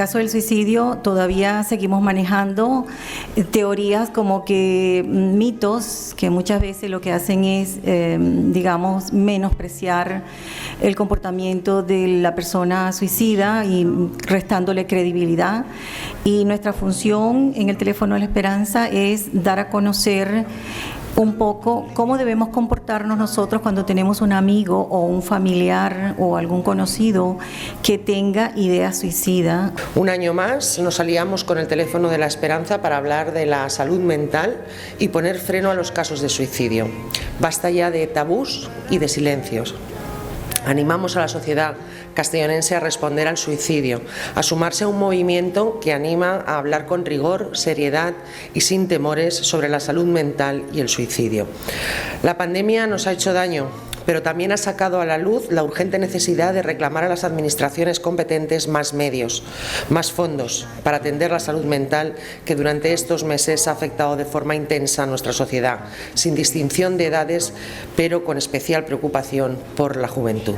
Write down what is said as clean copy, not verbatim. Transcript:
caso del suicidio todavía seguimos manejando teorías como que mitos que muchas veces lo que hacen es, digamos, menospreciar el comportamiento de la persona suicida y restándole credibilidad. Y nuestra función en el Teléfono de la Esperanza es dar a conocer un poco cómo debemos comportarnos nosotros cuando tenemos un amigo o un familiar o algún conocido que tenga idea suicida. Un año más nos aliamos con el Teléfono de la Esperanza para hablar de la salud mental y poner freno a los casos de suicidio. Basta ya de tabús y de silencios. Animamos a la sociedad castellonense a responder al suicidio, a sumarse a un movimiento que anima a hablar con rigor, seriedad y sin temores sobre la salud mental y el suicidio. La pandemia nos ha hecho daño, pero también ha sacado a la luz la urgente necesidad de reclamar a las administraciones competentes más medios, más fondos para atender la salud mental que durante estos meses ha afectado de forma intensa a nuestra sociedad, sin distinción de edades, pero con especial preocupación por la juventud.